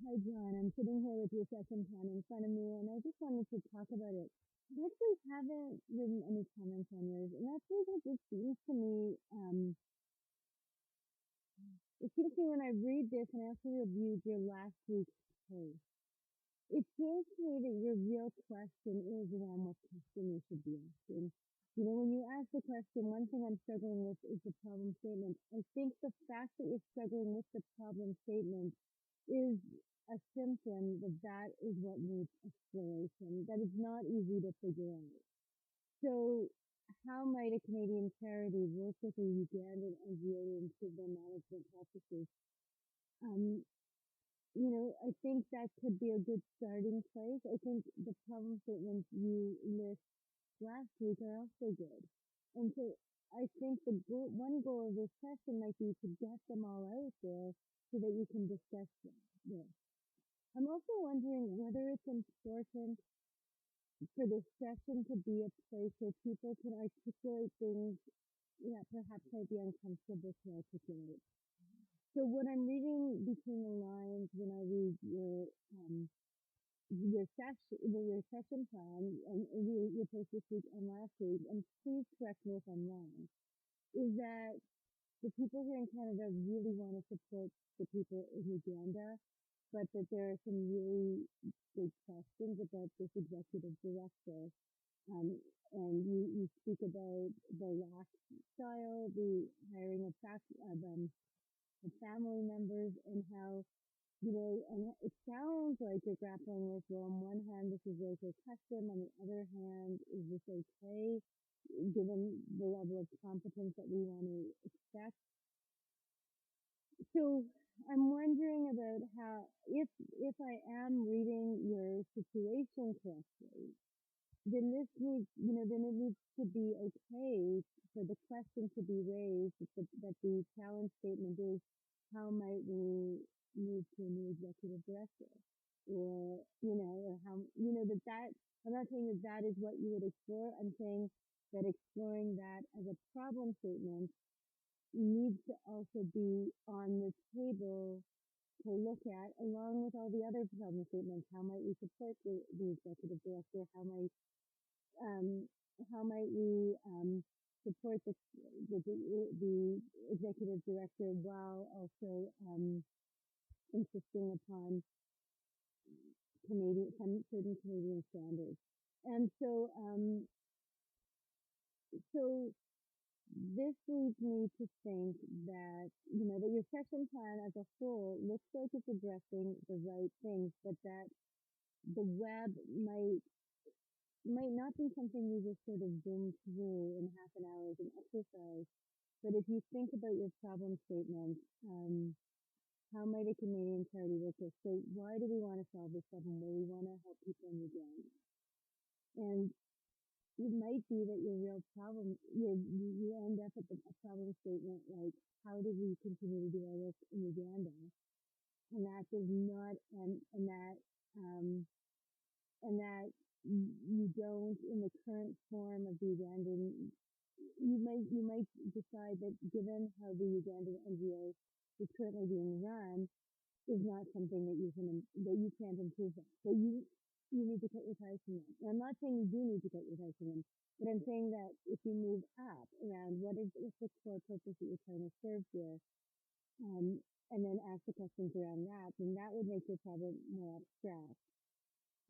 Hi, John. I'm sitting here with your session plan in front of me, and I just wanted to talk about it. I actually haven't written any comments on yours, and that's because it seems to me, it seems to me when I read this and I also reviewed your last week's post, it seems to me that your real question is around what question you should be asking. You know, when you ask the question, one thing I'm struggling with is the problem statement. I think the fact that you're struggling with the problem statement is a symptom that that is what needs exploration, that is not easy to figure out. So how might a Canadian charity work with a Ugandan NGO to improve their management practices? Um, I think that could be a good starting place. I think the problem statements you list last week are also good. And so I think one goal of this session might be to get them all out there so that you can discuss them. Yeah. I'm also wondering whether it's important for this session to be a place where people can articulate things that perhaps might be uncomfortable to articulate. So what I'm reading between the lines when I read your session plan and your post this week and last week, and please correct me if I'm wrong, is that the people here in Canada really want to support the people in Uganda, but that there are some really big questions about this executive director. Um, and you speak about the lax style, the hiring of family members, and how, and it sounds like you're grappling with, well, on one hand, this is local custom, on the other hand, is this okay, given the level of competence that we want to expect? So I'm wondering about how, if I am reading your situation correctly, then then it needs to be okay for the question to be raised that the challenge statement is, how might we move to a new executive director? Or how, I'm not saying that that is what you would explore. I'm saying that exploring that as a problem statement needs to also be on the table to look at, along with all the other problem statements. How might we support the executive director? Um, how might we support the executive director while also insisting upon certain Canadian standards? And so this leads me to think that, that your session plan as a whole looks like it's addressing the right things, but that the web might not be something you just sort of zoom through in half an hour as an exercise. But if you think about your problem statement, how might a Canadian charity work this? So why do we want to solve this problem? Well, we want to help people in Uganda. And it might be that your real problem, you end up at a problem statement like, how do we continue to do our work in Uganda? And that does not, um, and that you don't, in the current form of the Ugandan, you might decide that given how the Ugandan NGO is currently being run, is not something that you can't improve on. So you need to cut your ties from them. And I'm not saying you do need to cut your ties from them, but I'm saying that if you move up around what's the core purpose that you're trying to serve here, um, and then ask the questions around that, then that would make your problem more abstract.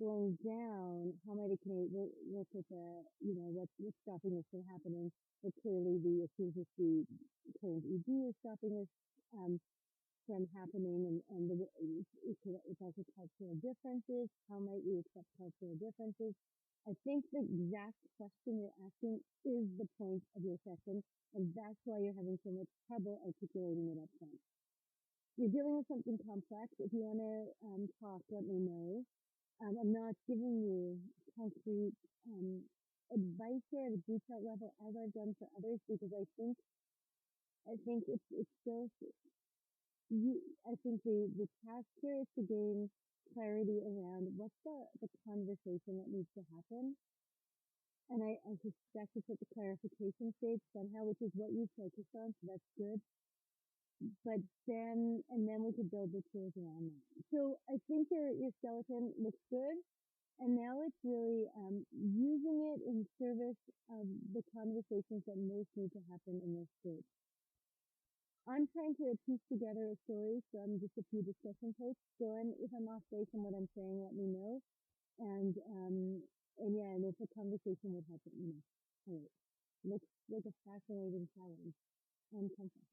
Going down, how might it work with what's stopping this from happening? But clearly the issues with the current ED is stopping this from happening, and it's also cultural differences. How might we accept cultural differences? I think the exact question you're asking is the point of your session, and that's why you're having so much trouble articulating it up front. You're dealing with something complex. If you want to talk, let me know. I'm not giving you concrete advice here at a detailed level as I've done for others, because I think it's still I think the task here is to gain clarity around what's the conversation that needs to happen. And I suspect it's at the clarification stage somehow, which is what you focused on, so that's good. but then we could build the tools around that. So I think your skeleton looks good, and now it's really using it in service of the conversations that most need to happen in this group. I'm trying to piece together a story from just a few discussion posts. So if I'm off base on what I'm saying, let me know. And yeah, and if a conversation would help, let me know. All right. Looks like a fascinating challenge and complex.